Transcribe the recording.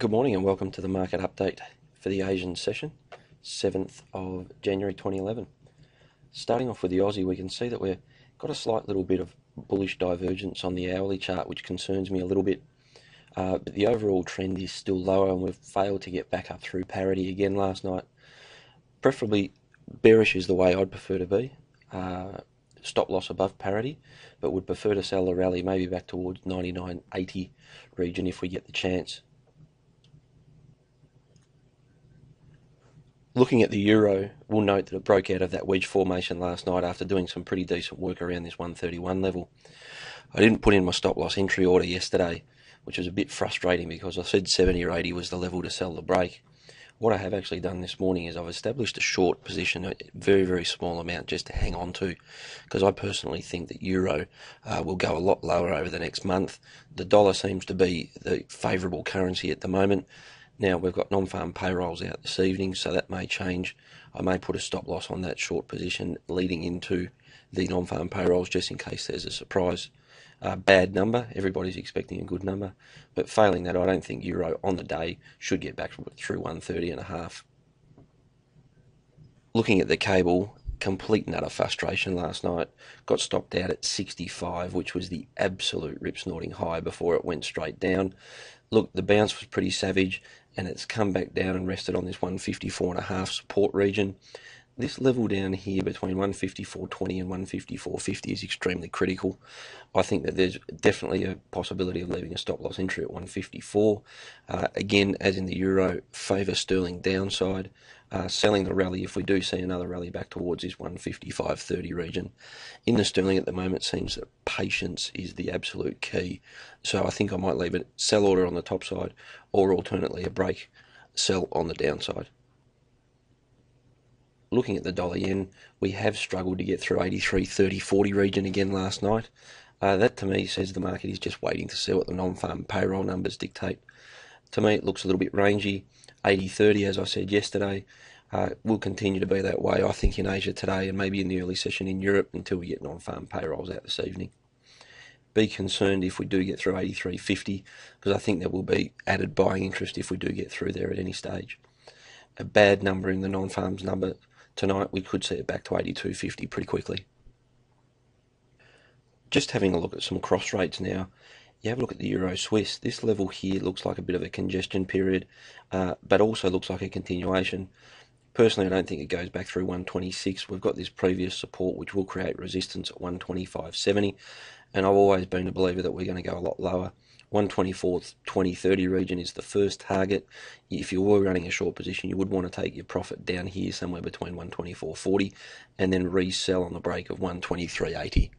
Good morning and welcome to the market update for the Asian session, 7th of January 2011. Starting off with the Aussie, we can see that we've got a slight little bit of bullish divergence on the hourly chart, which concerns me a little bit. But the overall trend is still lower and we've failed to get back up through parity again last night. Preferably bearish is the way I'd prefer to be. Stop loss above parity, but would prefer to sell the rally maybe back towards 99.80 region if we get the chance. Looking at the euro, we'll note that it broke out of that wedge formation last night after doing some pretty decent work around this 131 level. I didn't put in my stop loss entry order yesterday, which was a bit frustrating because I said 70 or 80 was the level to sell the break. What I have actually done this morning is I've established a short position, a very, very small amount just to hang on to, because I personally think that euro will go a lot lower over the next month. The dollar seems to be the favourable currency at the moment. Now, we've got non-farm payrolls out this evening, so that may change. I may put a stop loss on that short position leading into the non-farm payrolls just in case there's a surprise bad number. Everybody's expecting a good number, but failing that, I don't think euro on the day should get back through 130.5. Looking at the cable, complete and utter frustration last night. Got stopped out at 65, which was the absolute rip-snorting high before it went straight down. Look, the bounce was pretty savage, and it's come back down and rested on this 154.5 support region. This level down here between 154.20 and 154.50 is extremely critical. I think that there's definitely a possibility of leaving a stop loss entry at 154. Again, as in the euro, favour sterling downside. Selling the rally if we do see another rally back towards this 155.30 region. In the sterling at the moment, it seems that patience is the absolute key. So I think I might leave a sell order on the top side, or alternately a break sell on the downside. Looking at the dollar yen, we have struggled to get through 83.30.40 region again last night. That to me says the market is just waiting to see what the non-farm payroll numbers dictate. To me, it looks a little bit rangy. 80.30, as I said yesterday, will continue to be that way, I think, in Asia today and maybe in the early session in Europe until we get non-farm payrolls out this evening. Be concerned if we do get through 83.50, because I think there will be added buying interest if we do get through there at any stage. A bad number in the non-farms number tonight, we could see it back to 82.50 pretty quickly. Just having a look at some cross rates now. You have a look at the Euro Swiss. This level here looks like a bit of a congestion period, but also looks like a continuation. Personally, I don't think it goes back through 126. We've got this previous support which will create resistance at 125.70, and I've always been a believer that we're going to go a lot lower. 124.20.30 region is the first target. If you were running a short position, you would want to take your profit down here somewhere between 124.40 and then resell on the break of 123.80.